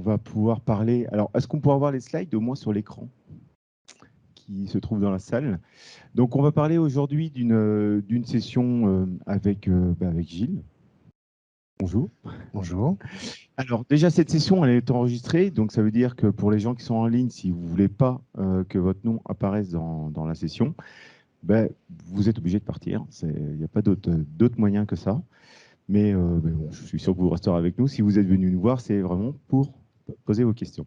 va pouvoir parler. Alors, est-ce qu'on pourra voir les slides au moins sur l'écran qui se trouve dans la salle? Donc, on va parler aujourd'hui d'une session avec Gilles. Bonjour. Bonjour. Alors, déjà, cette session, elle est enregistrée. Donc, ça veut dire que pour les gens qui sont en ligne, si vous ne voulez pas que votre nom apparaisse dans la session, vous êtes obligé de partir. Il n'y a pas d'autre moyen que ça. Mais bon, je suis sûr que vous resterez avec nous. Si vous êtes venu nous voir, c'est vraiment pour poser vos questions.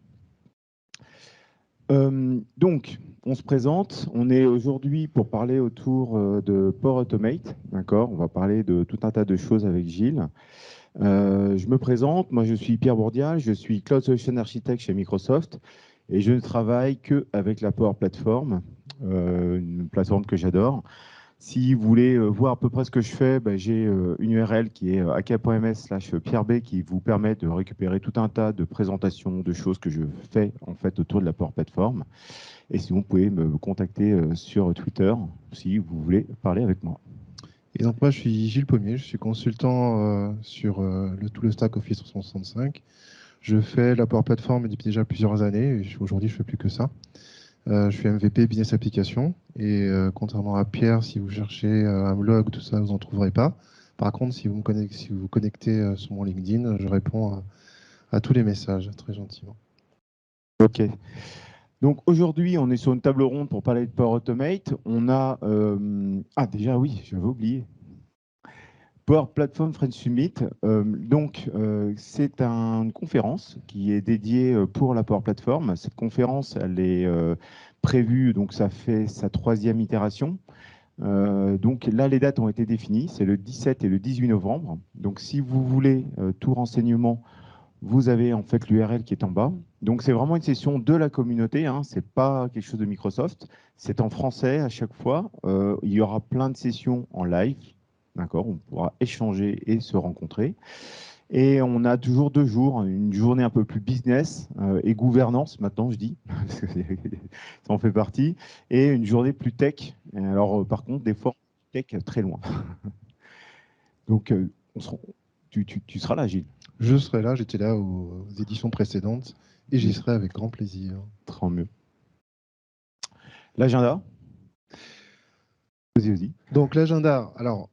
Donc, on se présente. On est aujourd'hui pour parler autour de Power Automate. D'accord. On va parler de tout un tas de choses avec Gilles. Je me présente. Moi, je suis Pierre Bourdial. Je suis Cloud Solution Architect chez Microsoft. Et je ne travaille qu'avec la Power Platform, une plateforme que j'adore. Si vous voulez voir à peu près ce que je fais, j'ai une URL qui est aka.ms/pierreb qui vous permet de récupérer tout un tas de présentations, de choses que je fais en fait autour de la Power Platform. Et sinon, vous pouvez me contacter sur Twitter si vous voulez parler avec moi. Et donc moi, je suis Gilles Pommier, je suis consultant sur tout le stack Office 365. Je fais la Power Platform depuis déjà plusieurs années. Aujourd'hui, je ne fais plus que ça. Je suis MVP Business Application. Et contrairement à Pierre, si vous cherchez un blog, tout ça, vous n'en trouverez pas. Par contre, si vous vous connectez sur mon LinkedIn, je réponds à tous les messages, très gentiment. OK. Donc aujourd'hui, on est sur une table ronde pour parler de Power Automate. On a... déjà oui, j'avais oublié. Power Platform French Summit. C'est une conférence qui est dédiée pour la Power Platform. Cette conférence, elle est prévue, donc ça fait sa 3e itération. Donc là, les dates ont été définies. C'est le 17 et le 18 novembre. Donc si vous voulez tout renseignement, vous avez en fait l'URL qui est en bas. Donc c'est vraiment une session de la communauté, hein. C'est pas quelque chose de Microsoft. C'est en français à chaque fois. Il y aura plein de sessions en live. D'accord, on pourra échanger et se rencontrer. Et on a toujours 2 jours, une journée un peu plus business et gouvernance, maintenant je dis, parce que ça en fait partie, et une journée plus tech. Alors par contre, des fois, tech très loin. Donc, tu seras là, Gilles? Je serai là, j'étais là aux éditions précédentes et j'y serai avec grand plaisir. Tant mieux. L'agenda? Vas-y. Donc l'agenda, alors,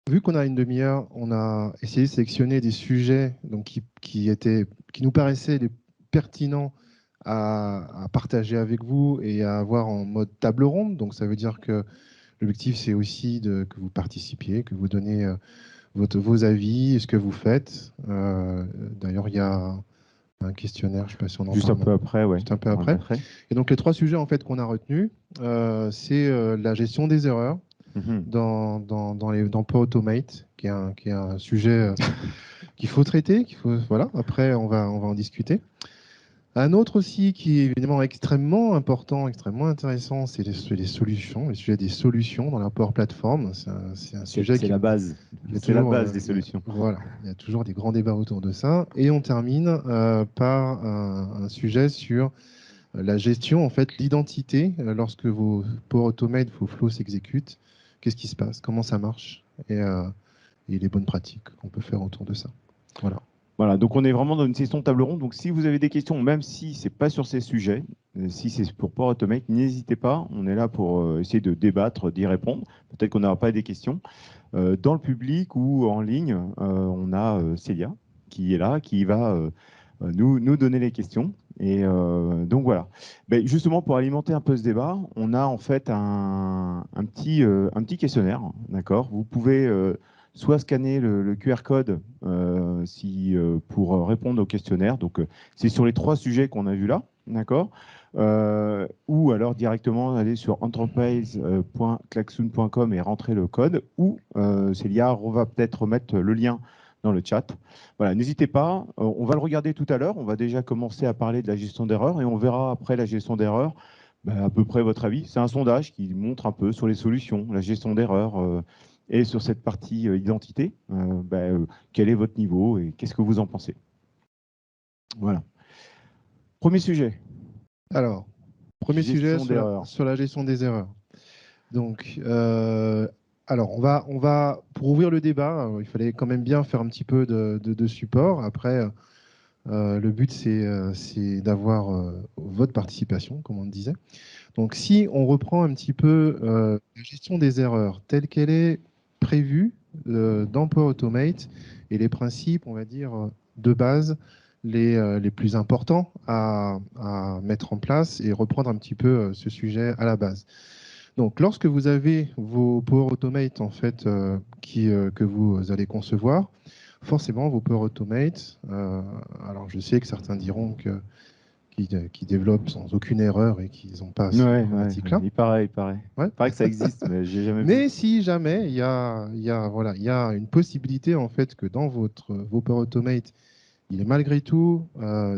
vu qu'on a une demi-heure, on a essayé de sélectionner des sujets donc, qui nous paraissaient pertinents à partager avec vous et à avoir en mode table ronde. Donc ça veut dire que l'objectif, c'est aussi que vous participiez, que vous donniez vos avis, ce que vous faites. D'ailleurs, il y a un questionnaire, je ne sais pas si on en parle. Juste un peu après, ouais. Juste un peu après. Et donc les 3 sujets en fait qu'on a retenus, c'est la gestion des erreurs dans Power Automate, qui est un sujet qu'il faut traiter, voilà. Après, on va en discuter. Un autre aussi qui est évidemment extrêmement important, extrêmement intéressant, c'est les solutions, le sujet des solutions dans la Power Platform. C'est un sujet qui est la base. C'est la base des solutions. Voilà, il y a toujours des grands débats autour de ça. Et on termine par un sujet sur la gestion, en fait, l'identité lorsque vos Power Automate, vos flows s'exécutent. Qu'est-ce qui se passe? Comment ça marche? Et les bonnes pratiques qu'on peut faire autour de ça. Voilà. Voilà, donc on est vraiment dans une session table ronde. Donc si vous avez des questions, même si ce n'est pas sur ces sujets, si c'est pour Power Automate, n'hésitez pas. On est là pour essayer de débattre, d'y répondre. Peut-être qu'on n'aura pas des questions. Dans le public ou en ligne, on a Célia qui est là, qui va nous donner les questions. Et donc voilà. Ben, justement, pour alimenter un peu ce débat, on a en fait un petit questionnaire. D'accord. Vous pouvez soit scanner le QR code pour répondre au questionnaire. Donc, c'est sur les 3 sujets qu'on a vus là, d'accord, ou alors directement aller sur enterprise.klaxoon.com et rentrer le code, ou Célia, on va peut-être remettre le lien dans le chat. Voilà, n'hésitez pas, on va le regarder tout à l'heure, on va déjà commencer à parler de la gestion d'erreurs et on verra après la gestion d'erreurs à peu près votre avis. C'est un sondage qui montre un peu sur les solutions, la gestion d'erreurs, et sur cette partie identité, quel est votre niveau et qu'est-ce que vous en pensez? Voilà. Premier sujet. Alors, premier sujet sur la gestion des erreurs. Donc, alors, on va pour ouvrir le débat, il fallait quand même bien faire un petit peu de support. Après, Le but, c'est d'avoir votre participation, comme on le disait. Donc, si on reprend un petit peu la gestion des erreurs telle qu'elle est prévue dans Power Automate et les principes, on va dire, de base, les plus importants à mettre en place et reprendre un petit peu ce sujet à la base. Donc, lorsque vous avez vos Power Automate en fait, que vous allez concevoir, forcément, vos Power Automate, alors je sais que certains diront qu'ils développent sans aucune erreur et qu'ils n'ont pas ces Ouais. problématiques-là. Il paraît, il paraît. Ouais. Il paraît que ça existe, mais j'ai jamais vu. Mais si jamais voilà, il y a une possibilité en fait que dans vos Power Automate, il est malgré tout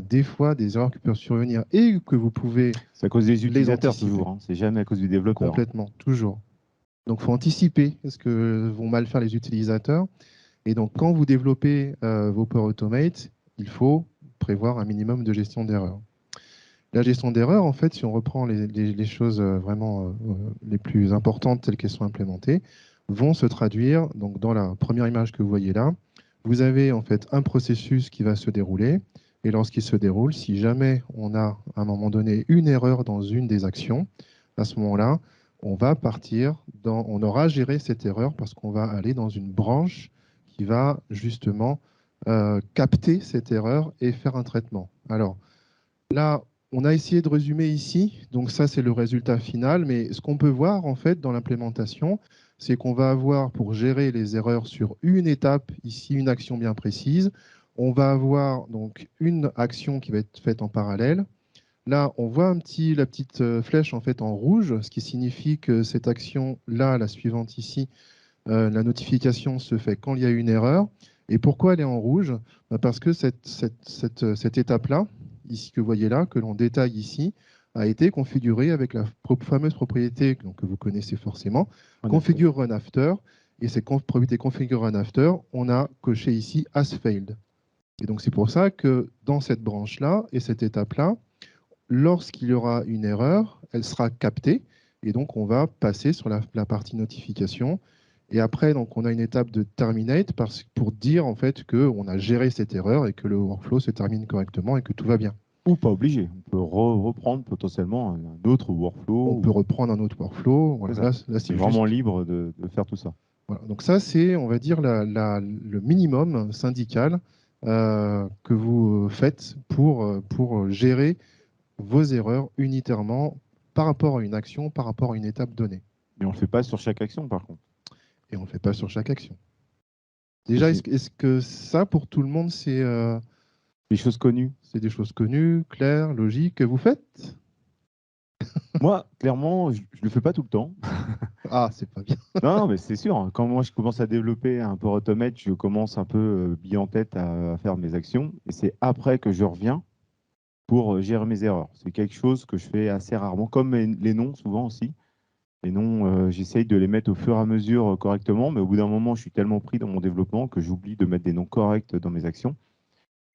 des fois des erreurs qui peuvent survenir et que vous pouvez C'est à cause des les utilisateurs anticiper toujours, hein. C'est jamais à cause du développeur. complètement, toujours. Donc, il faut anticiper ce que vont mal faire les utilisateurs. Et donc, quand vous développez vos Power Automate, il faut prévoir un minimum de gestion d'erreurs. La gestion d'erreurs, en fait, si on reprend les choses vraiment les plus importantes telles qu'elles sont implémentées, vont se traduire donc, dans la première image que vous voyez là. Vous avez en fait un processus qui va se dérouler. Et lorsqu'il se déroule, si jamais on a à un moment donné une erreur dans une des actions, à ce moment-là, on va partir on aura géré cette erreur parce qu'on va aller dans une branche qui va justement capter cette erreur et faire un traitement. Alors là, on a essayé de résumer ici, donc ça c'est le résultat final, mais ce qu'on peut voir en fait dans l'implémentation, c'est qu'on va avoir pour gérer les erreurs sur une étape, ici une action bien précise, on va avoir donc une action qui va être faite en parallèle. Là, on voit la petite flèche en fait en rouge, ce qui signifie que cette action-là, la suivante ici, la notification se fait quand il y a une erreur. Et pourquoi elle est en rouge? Parce que cette étape-là, ici que vous voyez là, que l'on détaille ici, a été configurée avec la fameuse propriété donc, que vous connaissez forcément, configure run after. Et cette propriété configure run after, on a coché ici as failed. Et donc c'est pour ça que dans cette branche-là et cette étape-là, lorsqu'il y aura une erreur, elle sera captée et donc on va passer sur la partie notification. Et après, donc, on a une étape de terminate pour dire en fait qu'on a géré cette erreur et que le workflow se termine correctement et que tout va bien. Ou pas obligé. On peut reprendre potentiellement un autre workflow. On peut reprendre un autre workflow. Voilà, là C'est c'est vraiment juste. libre de faire tout ça. Voilà. Donc ça, c'est, on va dire, le minimum syndical que vous faites pour gérer vos erreurs unitairement par rapport à une action, par rapport à une étape donnée. Mais on ne le fait pas sur chaque action, par contre. Et on ne le fait pas sur chaque action. Déjà, est-ce que ça, pour tout le monde, c'est des choses connues? C'est des choses connues, claires, logiques, que vous faites? Moi, clairement, je ne le fais pas tout le temps. Ah, c'est pas bien. Non, mais c'est sûr, hein. Quand moi je commence à développer un Power Automate, je commence un peu bille en tête à faire mes actions. Et c'est après que je reviens pour gérer mes erreurs. C'est quelque chose que je fais assez rarement, comme les noms souvent aussi. Les noms, j'essaye de les mettre au fur et à mesure correctement, mais au bout d'un moment, je suis tellement pris dans mon développement que j'oublie de mettre des noms corrects dans mes actions.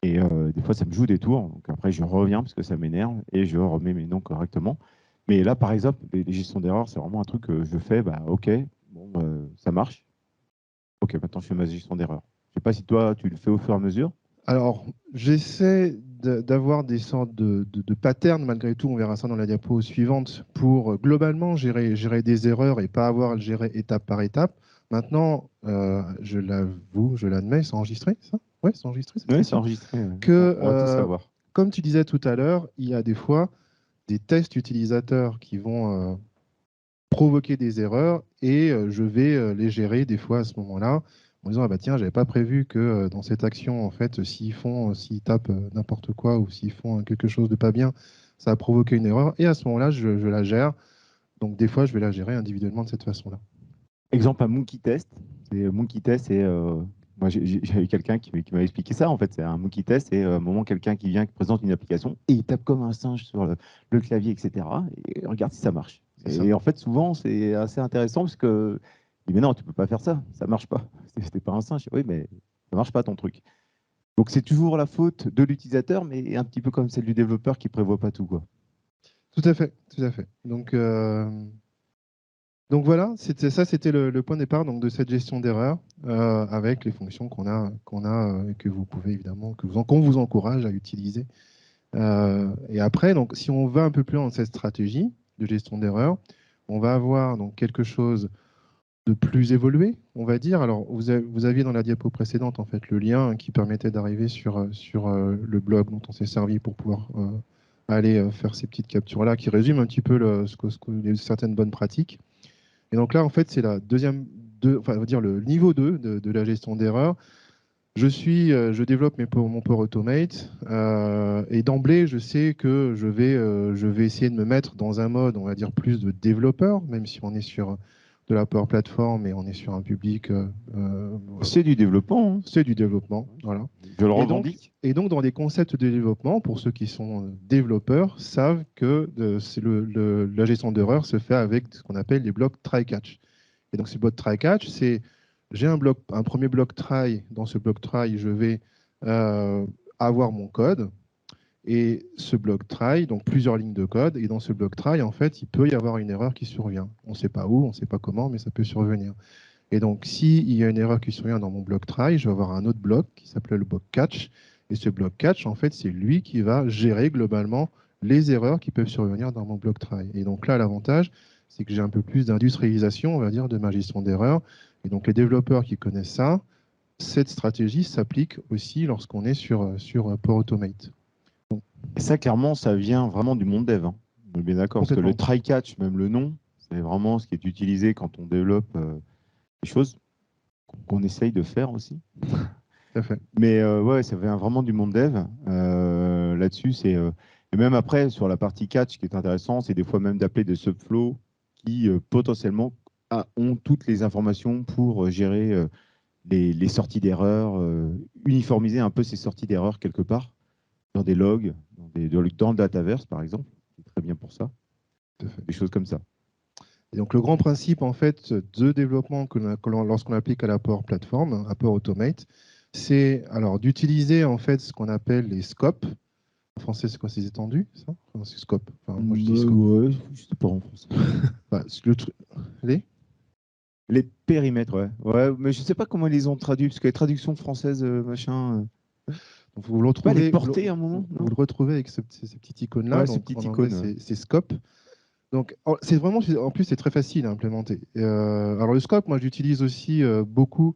Et des fois, ça me joue des tours. Donc après, je reviens parce que ça m'énerve et je remets mes noms correctement. Mais là, par exemple, les gestions d'erreurs, c'est vraiment un truc que je fais. Bah, OK, bon, ça marche. OK, maintenant, je fais ma gestion d'erreurs. Je ne sais pas si toi, tu le fais au fur et à mesure. Alors, j'essaie d'avoir des sortes de patterns, malgré tout, on verra ça dans la diapo suivante, pour globalement gérer des erreurs et pas avoir à le gérer étape par étape. Maintenant, je l'avoue, je l'admets, c'est enregistré, ça? Oui, c'est enregistré cette Oui, c'est question. enregistré. Que, On va tout savoir. comme tu disais tout à l'heure, il y a des fois des tests utilisateurs qui vont provoquer des erreurs et je vais les gérer des fois à ce moment-là en disant ah bah tiens, j'avais pas prévu que dans cette action en fait s'ils tapent n'importe quoi ou s'ils font quelque chose de pas bien, ça va provoquer une erreur et à ce moment-là je la gère. Donc des fois je vais la gérer individuellement de cette façon-là. Exemple, un monkey test. Monkey test, c'est moi j'avais quelqu'un qui m'a expliqué ça. En fait, c'est un monkey test, c'est un moment quelqu'un qui vient, qui présente une application et il tape comme un singe sur le clavier, etc. Et regarde si ça marche. Et en fait, souvent, c'est assez intéressant parce que il dit mais non, tu peux pas faire ça, ça marche pas. C'était pas un singe. Oui, mais ça marche pas ton truc. Donc c'est toujours la faute de l'utilisateur, mais un petit peu comme celle du développeur qui prévoit pas tout, quoi. Tout à fait, tout à fait. Donc Donc voilà, c'était le point de départ donc, de cette gestion d'erreur avec les fonctions qu'on a et que vous pouvez évidemment, qu'on vous encourage à utiliser. Et après, donc, si on va un peu plus loin dans cette stratégie de gestion d'erreur, on va avoir donc, quelque chose de plus évolué, on va dire. Alors, vous aviez dans la diapo précédente en fait, le lien qui permettait d'arriver sur le blog dont on s'est servi pour pouvoir aller faire ces petites captures-là qui résument un petit peu certaines bonnes pratiques. Et donc là, en fait, c'est la deuxième, enfin, on va dire le niveau 2 de la gestion d'erreur. Je développe mon Power Automate et d'emblée, je sais que je vais essayer de me mettre dans un mode, on va dire, plus de développeur, même si on est sur de la Power Platform et on est sur un public. C'est du développement, hein. C'est du développement, voilà. Je le Et donc, revendique. dans les concepts de développement, pour ceux qui sont développeurs, savent que la gestion d'erreur se fait avec ce qu'on appelle les blocs try-catch. Et donc, ces blocs try-catch, j'ai un premier bloc try. Dans ce bloc try, je vais avoir mon code. Et ce bloc try, donc plusieurs lignes de code. Et dans ce bloc try, en fait, il peut y avoir une erreur qui survient. On ne sait pas où, on ne sait pas comment, mais ça peut survenir. Et donc, s'il y a une erreur qui survient dans mon bloc try, je vais avoir un autre bloc qui s'appelle le bloc catch. Et ce bloc catch, en fait, c'est lui qui va gérer globalement les erreurs qui peuvent survenir dans mon bloc try. Et donc là, l'avantage, c'est que j'ai un peu plus d'industrialisation, on va dire, de ma gestion d'erreurs. Et donc, les développeurs qui connaissent ça, cette stratégie s'applique aussi lorsqu'on est sur Power Automate. Donc, Et ça, clairement, ça vient vraiment du monde dev, hein. On est bien d'accord, parce que le complètement. try-catch, même le nom, c'est vraiment ce qui est utilisé quand on développe des choses qu'on essaye de faire aussi. Tout à fait. Mais ouais, ça vient vraiment du monde dev. Là-dessus, et même après, sur la partie catch, ce qui est intéressant, c'est des fois même d'appeler des subflows qui potentiellement ont toutes les informations pour gérer les sorties d'erreurs, uniformiser un peu ces sorties d'erreurs quelque part, dans des logs, dans le Dataverse, par exemple, qui est très bien pour ça, Tout à fait. des choses comme ça. Et donc, le grand principe en fait de développement lorsqu'on applique à la Power Platform, à Power Automate, c'est alors d'utiliser en fait ce qu'on appelle les scopes. En français, c'est quoi? C'est étendu, ça? Enfin, c'est scope. Enfin, moi, je dis scope. Ouais, je sais pas en français. Enfin, les Les périmètres, ouais. Ouais, mais je sais pas comment ils les ont traduits, parce que les traductions françaises, machin. Donc, vous le Pas les retrouvez, porter à un moment, vous non? le retrouvez avec ces petites icônes-là. Ouais, ces Donc, en petites anglais, icônes. Ouais. c'est scope. Donc, c'est vraiment, en plus, c'est très facile à implémenter. Alors, le scope, moi, j'utilise aussi beaucoup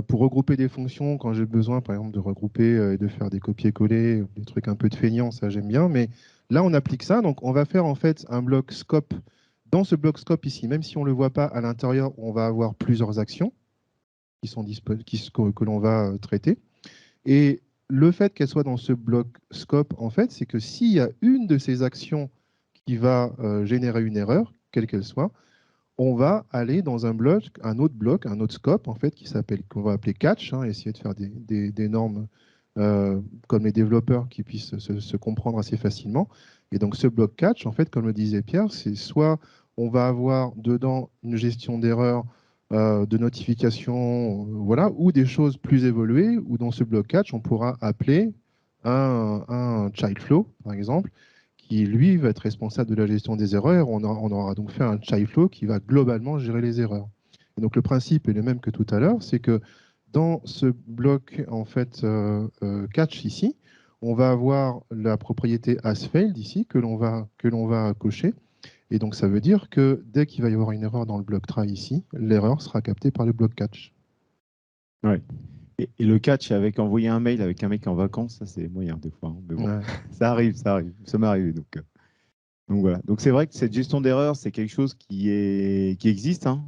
pour regrouper des fonctions quand j'ai besoin, par exemple, de regrouper et de faire des copier-coller, des trucs un peu de feignant, ça j'aime bien. Mais là, on applique ça. Donc, on va faire en fait un bloc scope. Dans ce bloc scope ici, même si on ne le voit pas à l'intérieur, on va avoir plusieurs actions qui sont que l'on va traiter. Et le fait qu'elle soit dans ce bloc scope, en fait, c'est que s'il y a une de ces actions qui va générer une erreur, quelle qu'elle soit, on va aller dans un bloc, un autre scope, en fait, qu'on va appeler catch, hein, essayer de faire des normes comme les développeurs qui puissent se comprendre assez facilement. Et donc, ce bloc catch, en fait, comme le disait Pierre, c'est soit on va avoir dedans une gestion d'erreurs, de notification, voilà, ou des choses plus évoluées, où dans ce bloc catch, on pourra appeler un child flow, par exemple, qui, lui, va être responsable de la gestion des erreurs. On aura donc fait un child flow qui va globalement gérer les erreurs. Et donc, le principe est le même que tout à l'heure, c'est que dans ce bloc en fait catch ici, on va avoir la propriété asFailed ici que l'on va cocher. Et donc, ça veut dire que dès qu'il va y avoir une erreur dans le bloc try ici, l'erreur sera captée par le bloc catch. Ouais. Et le catch avec envoyer un mail avec un mec en vacances, ça c'est moyen des fois, hein. Mais bon, Ouais. ça arrive, ça arrive. Ça m'est arrivé. Donc voilà. Donc c'est vrai que cette gestion d'erreur, c'est quelque chose qui existe, hein.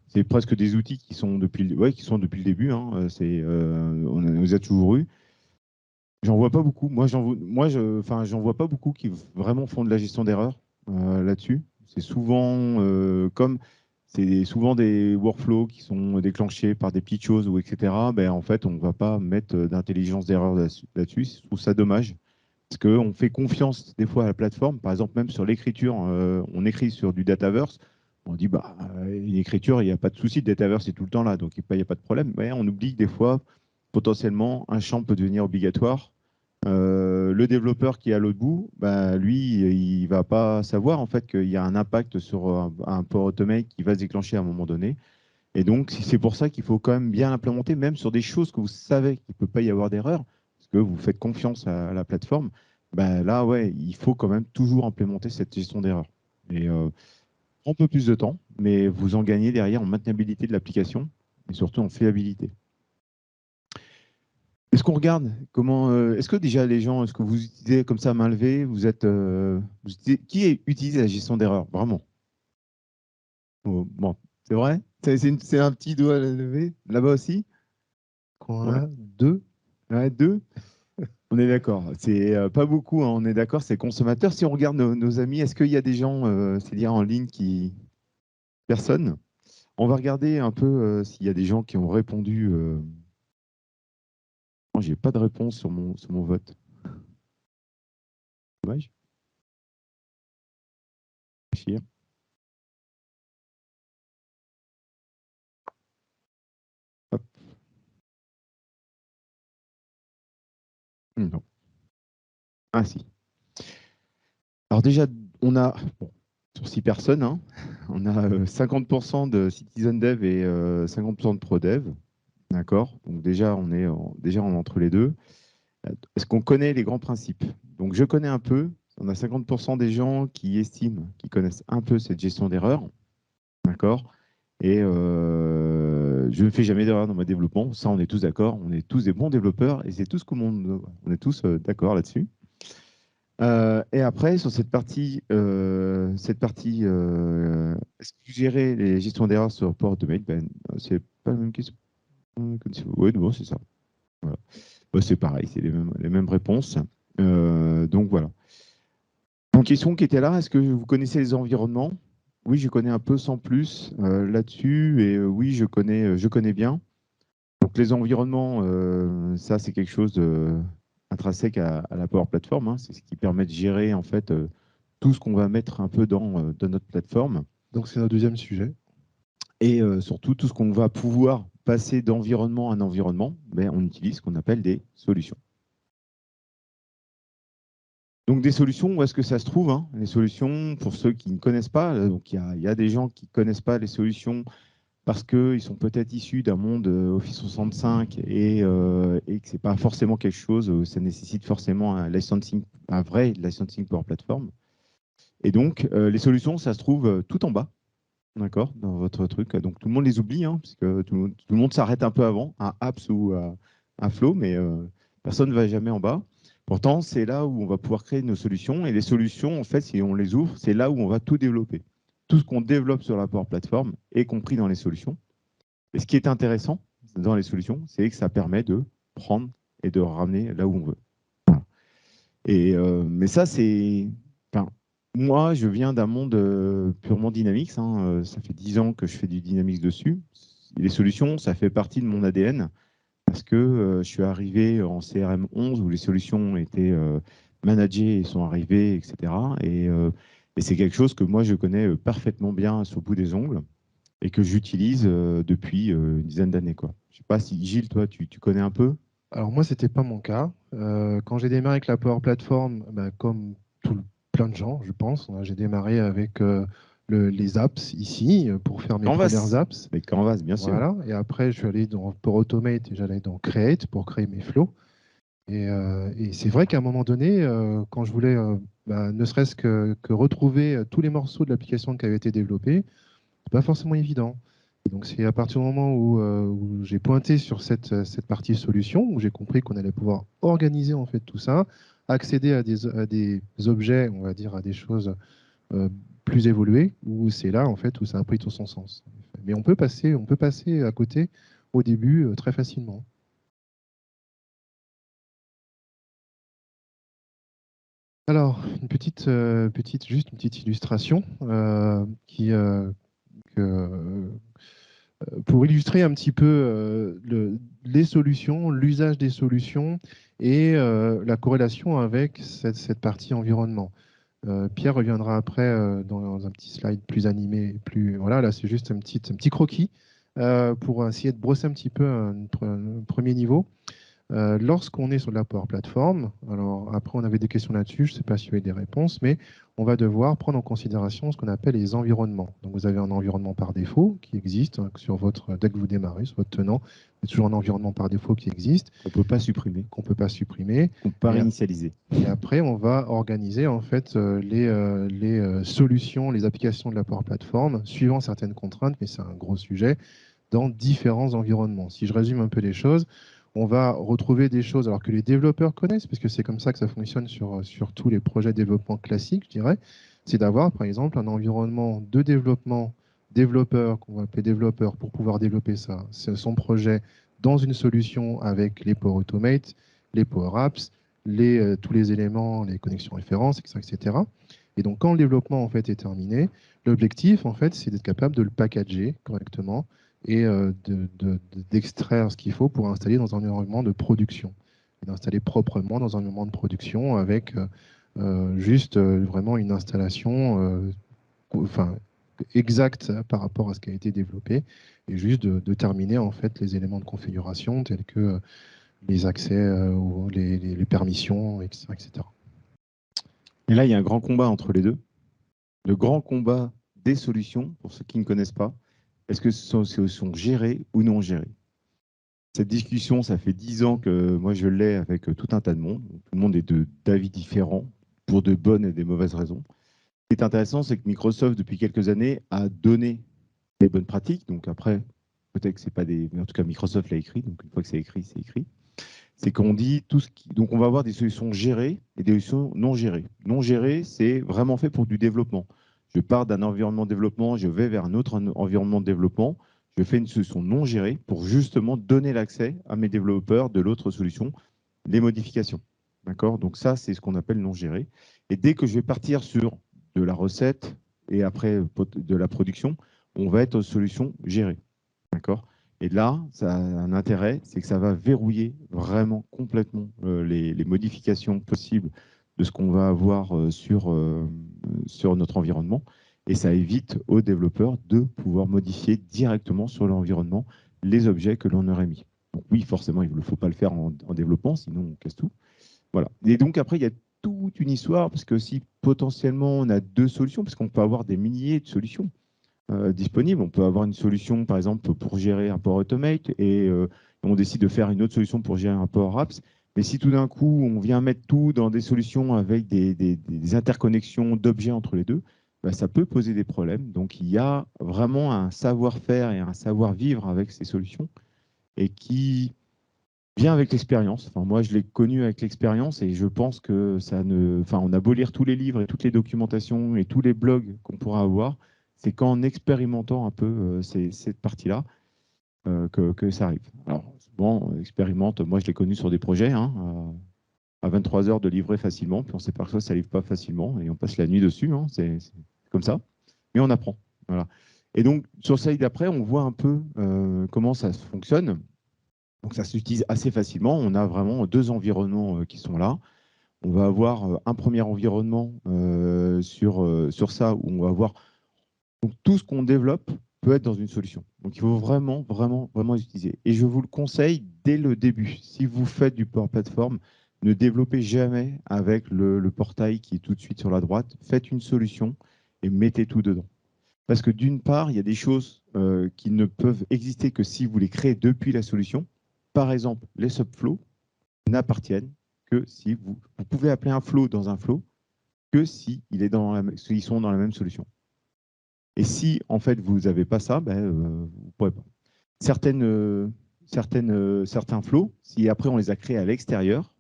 C'est presque des outils qui sont qui sont depuis le début, hein. On les a toujours eu. J'en vois pas beaucoup. J'en vois pas beaucoup qui vraiment font de la gestion d'erreur là-dessus. C'est souvent des workflows qui sont déclenchés par des petites choses ou etc. Ben, en fait, on ne va pas mettre d'intelligence d'erreur là-dessus. Je trouve ça dommage parce qu'on fait confiance des fois à la plateforme. Par exemple, même sur l'écriture, on écrit sur du Dataverse. On dit, bah, une écriture, il n'y a pas de souci, le Dataverse est tout le temps là, donc il n'y a pas de problème. Mais on oublie que des fois, potentiellement, un champ peut devenir obligatoire Le développeur qui est à l'autre bout, bah, lui, il ne va pas savoir en fait qu'il y a un impact sur un port automate qui va se déclencher à un moment donné. Et donc, c'est pour ça qu'il faut quand même bien l'implémenter, même sur des choses que vous savez qu'il ne peut pas y avoir d'erreur, parce que vous faites confiance à la plateforme. Bah, là, ouais, il faut quand même toujours implémenter cette gestion d'erreur. Et un peu plus de temps, mais vous en gagnez derrière en maintenabilité de l'application et surtout en fiabilité. Est-ce qu'on regarde comment est-ce que déjà les gens, est-ce que vous utilisez comme ça à main levée, qui utilise la gestion d'erreur vraiment? Oh, bon, c'est vrai? C'est un petit doigt levé là-bas aussi? Qu'on Ouais, a deux. ouais, deux. On est d'accord. C'est pas beaucoup, hein, on est d'accord, c'est consommateur. Si on regarde nos amis, est-ce qu'il y a des gens, c'est-à-dire en ligne qui personne? On va regarder un peu s'il y a des gens qui ont répondu. Moi, j'ai pas de réponse sur mon vote. Dommage. Réfléchir. Hop. Non. Ah si. Alors déjà, on a bon, sur 6 personnes, hein, on a 50% de citizen dev et 50% de pro dev. D'accord? Donc déjà, déjà on est entre les deux. Est-ce qu'on connaît les grands principes? Donc je connais un peu. On a 50% des gens qui estiment, qui connaissent un peu cette gestion d'erreur. D'accord? Et je ne fais jamais d'erreur dans mon développement. Ça, on est tous d'accord. On est tous des bons développeurs et c'est tout ce que on est tous d'accord là-dessus. Et après, sur est-ce que vous gérez les gestions d'erreurs sur Port Automate? Ben, c'est pas la même question. Oui, bon, c'est ça. Voilà. Bah, c'est pareil, c'est les mêmes réponses. Donc voilà. Une question qui était là, est-ce que vous connaissez les environnements? Oui, je connais un peu sans plus là-dessus, et oui, je connais bien. Donc les environnements, ça c'est quelque chose intrinsèque à la Power Platform, hein. C'est ce qui permet de gérer en fait tout ce qu'on va mettre un peu dans notre plateforme Donc c'est notre deuxième sujet. et surtout tout ce qu'on va pouvoir passer d'environnement à un environnement, ben, on utilise ce qu'on appelle des solutions. Donc des solutions, où est-ce que ça se trouve, hein? Les solutions, pour ceux qui ne connaissent pas, donc il y a des gens qui ne connaissent pas les solutions parce qu'ils sont peut-être issus d'un monde Office 65 et que ce n'est pas forcément quelque chose, ça nécessite forcément un vrai licensing Power Platform. Et donc, les solutions, ça se trouve tout en bas, d'accord, dans votre truc. Donc, tout le monde les oublie, hein, parce que tout le monde s'arrête un peu avant, un apps ou un flow, mais personne ne va jamais en bas. Pourtant, c'est là où on va pouvoir créer nos solutions. Et les solutions, en fait, si on les ouvre, c'est là où on va tout développer. Tout ce qu'on développe sur la Power Platform est compris dans les solutions. Et ce qui est intéressant dans les solutions, c'est que ça permet de prendre et de ramener là où on veut. Voilà. Et, mais ça, c'est. Enfin, moi, je viens d'un monde purement Dynamics, hein. Ça fait 10 ans que je fais du Dynamics dessus. Les solutions, ça fait partie de mon ADN parce que je suis arrivé en CRM 11 où les solutions étaient managées et sont arrivées, etc. Et c'est quelque chose que moi, je connais parfaitement bien sur le bout des ongles et que j'utilise depuis une dizaine d'années, quoi. Je sais pas si Gilles, toi, tu connais un peu? Alors moi, c'était pas mon cas. Quand j'ai démarré avec la Power Platform, bah, comme plein de gens, je pense, hein, j'ai démarré avec les apps ici pour faire mes premières Canvas, apps. mais Canvas, bien sûr. Voilà. Et après, je suis allé dans Power Automate et j'allais dans Create pour créer mes flows. Et c'est vrai qu'à un moment donné, quand je voulais bah, ne serait-ce que retrouver tous les morceaux de l'application qui avaient été développés, c'est pas forcément évident. Et donc c'est à partir du moment où j'ai pointé sur cette partie solution, où j'ai compris qu'on allait pouvoir organiser en fait tout ça, accéder à des objets, on va dire à des choses euh, plus évoluées, où c'est là en fait où ça a pris tout son sens. Mais on peut passer à côté au début très facilement. Alors, juste une petite illustration que, pour illustrer un petit peu les solutions, l'usage des solutions et la corrélation avec cette partie environnement. Pierre reviendra après dans un petit slide plus animé, plus voilà, là c'est juste un petit croquis pour essayer de brosser un petit peu un premier niveau. Lorsqu'on est sur la Power Platform, alors après on avait des questions là-dessus, je ne sais pas s'il y a eu des réponses, mais on va devoir prendre en considération ce qu'on appelle les environnements. Donc vous avez un environnement par défaut qui existe dès que vous démarrez sur votre tenant, il y a toujours un environnement par défaut qui existe, On ne peut pas supprimer. qu'on ne peut pas supprimer. On ne peut pas Et, réinitialiser. et après, on va organiser en fait les solutions, les applications de la Power Platform, suivant certaines contraintes, mais c'est un gros sujet, dans différents environnements. Si je résume un peu les choses, on va retrouver des choses alors que les développeurs connaissent, parce que c'est comme ça que ça fonctionne sur tous les projets de développement classiques, je dirais, c'est d'avoir par exemple un environnement de développement développeur, qu'on va appeler développeur, pour pouvoir développer son projet dans une solution avec les Power Automate, les Power Apps, tous les éléments, les connexions références, etc., etc. Et donc quand le développement en fait est terminé, l'objectif en fait c'est d'être capable de le packager correctement et d'extraire ce qu'il faut pour installer dans un environnement de production. Et d'installer proprement dans un environnement de production avec juste vraiment une installation exacte par rapport à ce qui a été développé et juste de terminer en fait les éléments de configuration tels que les accès ou les permissions, etc., etc. Et là, il y a un grand combat entre les deux. Le grand combat des solutions, pour ceux qui ne connaissent pas, est-ce que ces solutions sont gérées ou non gérées? Cette discussion, ça fait 10 ans que moi je l'ai avec tout un tas de monde. Tout le monde est d'avis différents, pour de bonnes et des mauvaises raisons. Ce qui est intéressant, c'est que Microsoft, depuis quelques années, a donné des bonnes pratiques. Donc après, peut-être que ce n'est pas des... Mais en tout cas, Microsoft l'a écrit. Donc une fois que c'est écrit, c'est écrit. C'est qu'on dit tout ce qui... Donc on va avoir des solutions gérées et des solutions non gérées. Non gérées, c'est vraiment fait pour du développement. Je pars d'un environnement de développement, je vais vers un autre environnement de développement. Je fais une solution non gérée pour justement donner l'accès à mes développeurs de l'autre solution, les modifications. D'accord? Donc ça, c'est ce qu'on appelle non géré. Et dès que je vais partir sur de la recette et après de la production, on va être aux solutions gérées. D'accord? Et là, ça a un intérêt, c'est que ça va verrouiller vraiment complètement les modifications possibles de ce qu'on va avoir sur notre environnement. Et ça évite aux développeurs de pouvoir modifier directement sur l'environnement les objets que l'on aurait mis. Donc oui, forcément, il ne faut pas le faire en développement, sinon on casse tout. Voilà. Et donc après, il y a toute une histoire, parce que si potentiellement on a deux solutions, parce qu'on peut avoir des milliers de solutions disponibles. On peut avoir une solution, par exemple, pour gérer un Power Automate et on décide de faire une autre solution pour gérer un Power Apps. Mais si tout d'un coup, on vient mettre tout dans des solutions avec des interconnexions d'objets entre les deux, bah, ça peut poser des problèmes. Donc, il y a vraiment un savoir-faire et un savoir-vivre avec ces solutions et qui vient avec l'expérience. Enfin, moi, je l'ai connu avec l'expérience et je pense que ça ne... Enfin, on a beau lire tous les livres et toutes les documentations et tous les blogs qu'on pourra avoir, c'est qu'en expérimentant un peu cette partie-là que ça arrive. Alors, bon, on expérimente. Moi, je l'ai connu sur des projets, hein, à 23 heures de livrer facilement, puis on s'aperçoit que ça ne livre pas facilement et on passe la nuit dessus. Hein, c'est comme ça. Mais on apprend. Voilà. Et donc, sur celle d'après, on voit un peu comment ça fonctionne. Donc, ça s'utilise assez facilement. On a vraiment deux environnements qui sont là. On va avoir un premier environnement sur ça où on va avoir donc, tout ce qu'on développe peut être dans une solution. Donc, il faut vraiment, vraiment, vraiment utiliser. Et je vous le conseille dès le début. Si vous faites du Power Platform, ne développez jamais avec le portail qui est tout de suite sur la droite. Faites une solution et mettez tout dedans. Parce que d'une part, il y a des choses qui ne peuvent exister que si vous les créez depuis la solution. Par exemple, les subflows n'appartiennent que si vous pouvez appeler un flow dans un flow que s'ils sont dans la même solution. Et si, en fait, vous n'avez pas ça, ben, vous ne pourrez pas. Certains flows, si après on les a créés à l'extérieur,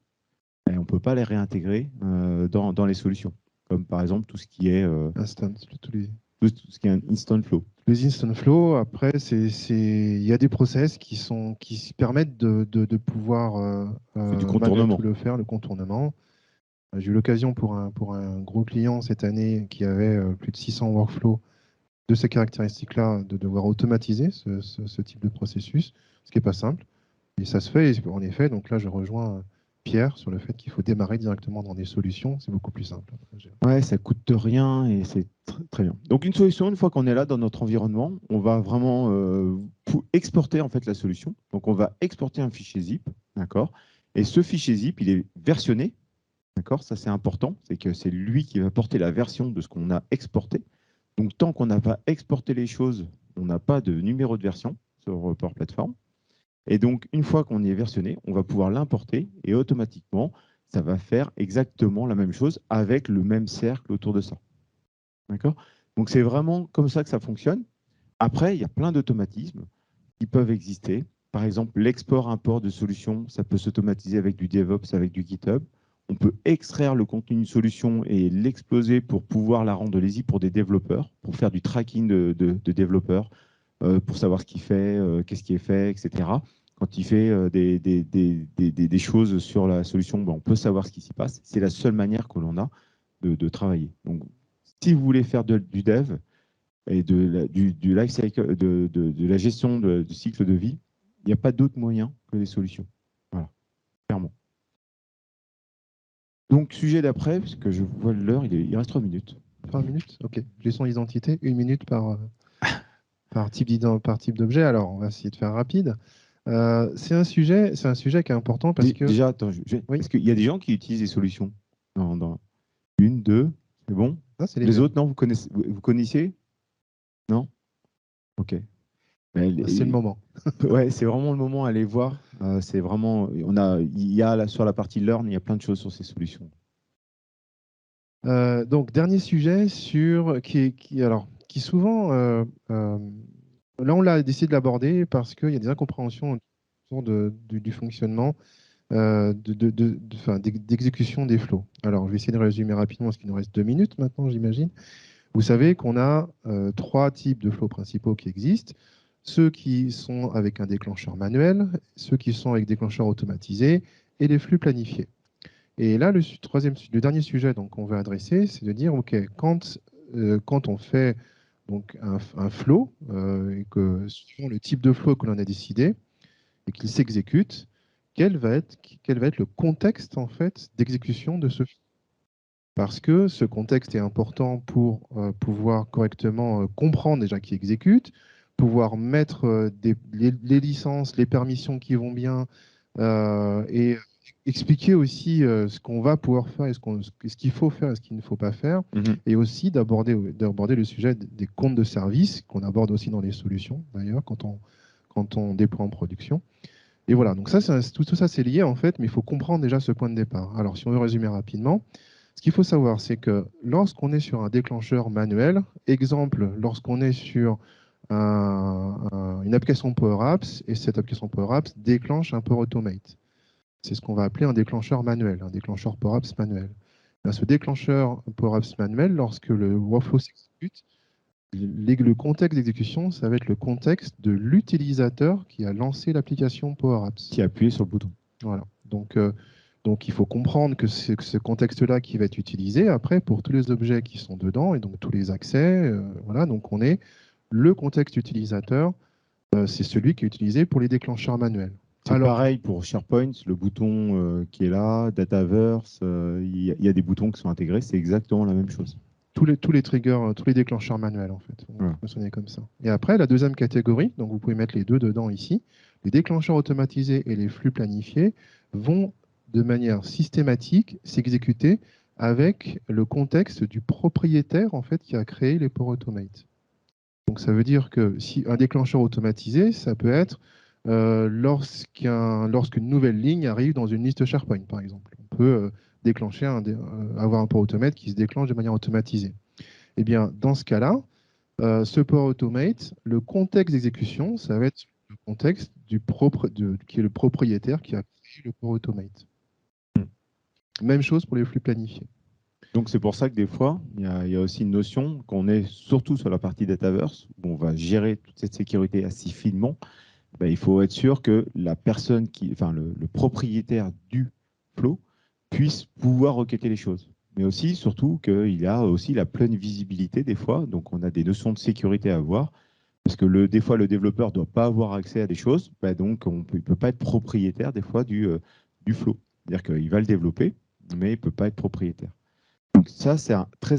ben, on ne peut pas les réintégrer dans les solutions. Comme par exemple tout ce qui est, Instant, tout ce qui est un instant flow. Les instant flow, après, il y a des process qui permettent de pouvoir C'est du malgré contournement. tout le faire, le contournement. J'ai eu l'occasion pour un gros client cette année qui avait plus de 600 workflows de ces caractéristiques-là, de devoir automatiser ce type de processus, ce qui n'est pas simple. Et ça se fait, en effet. Donc là, je rejoins Pierre sur le fait qu'il faut démarrer directement dans des solutions. C'est beaucoup plus simple. Ouais, ça coûte rien et c'est très bien. Donc une solution, une fois qu'on est là dans notre environnement, on va vraiment exporter en fait la solution. Donc on va exporter un fichier zip, d'accord. Et ce fichier zip, il est versionné. D'accord, ça c'est important, c'est que c'est lui qui va porter la version de ce qu'on a exporté. Donc tant qu'on n'a pas exporté les choses, on n'a pas de numéro de version sur Power Platform. Et donc une fois qu'on y est versionné, on va pouvoir l'importer et automatiquement, ça va faire exactement la même chose avec le même cercle autour de ça. D'accord? Donc c'est vraiment comme ça que ça fonctionne. Après, il y a plein d'automatismes qui peuvent exister. Par exemple, l'export-import de solutions, ça peut s'automatiser avec du DevOps, avec du GitHub. On peut extraire le contenu d'une solution et l'exploser pour pouvoir la rendre lisible pour des développeurs, pour faire du tracking de développeurs, pour savoir ce qu'il fait, qu'est-ce qui est fait, etc. Quand il fait des choses sur la solution, ben, on peut savoir ce qui s'y passe. C'est la seule manière que l'on a de travailler. Donc, si vous voulez faire du dev, et du life cycle, de la gestion du cycle de vie, il n'y a pas d'autre moyen que les solutions. Voilà, clairement. Donc, sujet d'après, parce que je vois l'heure, il reste 3 minutes. 3 minutes, ok. Gestion d'identité, 1 minute par type d'objet. Alors, on va essayer de faire rapide. C'est un sujet qui est important parce que... Déjà, attends, oui. Est-ce qu'il y a des gens qui utilisent des solutions dans une, deux, c'est bon? C'est les autres, non, vous connaissiez? Non? Ok. C'est le moment. Ouais, c'est vraiment le moment à aller voir. C'est vraiment, il y a là, sur la partie Learn, il y a plein de choses sur ces solutions. Donc, dernier sujet qui souvent, là on l'a décidé de l'aborder parce qu'il y a des incompréhensions autour du fonctionnement d'exécution des flows. Alors, je vais essayer de résumer rapidement parce qu'il nous reste 2 minutes maintenant, j'imagine. Vous savez qu'on a 3 types de flows principaux qui existent. Ceux qui sont avec un déclencheur manuel, ceux qui sont avec déclencheur automatisé et les flux planifiés. Et là, le dernier sujet qu'on veut adresser, c'est de dire, OK, quand on fait donc un flow, et que suivant le type de flow que l'on a décidé, et qu'il s'exécute, quel va être le contexte en fait, d'exécution de ce flow. Parce que ce contexte est important pour pouvoir correctement comprendre déjà qui exécute, pouvoir mettre les licences, les permissions qui vont bien, et expliquer aussi ce qu'on va pouvoir faire et ce qu'il faut faire et ce qu'il ne faut pas faire, et aussi d'aborder le sujet des comptes de service, qu'on aborde aussi dans les solutions, d'ailleurs, quand on déploie en production. Et voilà, donc ça, tout ça, c'est lié, en fait, mais il faut comprendre déjà ce point de départ. Alors, si on veut résumer rapidement, ce qu'il faut savoir, c'est que lorsqu'on est sur un déclencheur manuel, exemple, lorsqu'on est sur une application Power Apps, et cette application Power Apps déclenche un Power Automate. C'est ce qu'on va appeler un déclencheur manuel, un déclencheur Power Apps manuel. Bien, ce déclencheur Power Apps manuel, lorsque le workflow s'exécute, le contexte d'exécution, ça va être le contexte de l'utilisateur qui a lancé l'application Power Apps. Qui a appuyé sur le bouton. Voilà. Donc il faut comprendre que c'est ce contexte-là qui va être utilisé après pour tous les objets qui sont dedans et donc tous les accès. Voilà. Donc le contexte utilisateur, c'est celui qui est utilisé pour les déclencheurs manuels. C'est pareil pour SharePoint, le bouton qui est là, Dataverse, il y a des boutons qui sont intégrés, c'est exactement la même chose. Tous les triggers, tous les déclencheurs manuels, en fait, vont fonctionner comme ça. Et après, la deuxième catégorie, donc vous pouvez mettre les deux dedans ici, les déclencheurs automatisés et les flux planifiés vont de manière systématique s'exécuter avec le contexte du propriétaire en fait, qui a créé les Power Automate. Donc ça veut dire que si un déclencheur automatisé, ça peut être lorsqu'une nouvelle ligne arrive dans une liste SharePoint, par exemple. On peut déclencher avoir un Power Automate qui se déclenche de manière automatisée. Eh bien, dans ce cas-là, ce Power Automate, le contexte d'exécution, ça va être le contexte qui est le propriétaire qui a créé le Power Automate. Même chose pour les flux planifiés. Donc c'est pour ça que des fois, il y a aussi une notion qu'on est surtout sur la partie Dataverse, où on va gérer toute cette sécurité assez finement. Ben, il faut être sûr que la personne le propriétaire du flow puisse pouvoir requêter les choses. Mais aussi, surtout, qu'il a aussi la pleine visibilité des fois. Donc, on a des notions de sécurité à avoir. Parce que des fois, le développeur ne doit pas avoir accès à des choses. Ben, donc, il ne peut pas être propriétaire des fois du flow. C'est-à-dire qu'il va le développer, mais il ne peut pas être propriétaire. Donc, ça, c'est très important.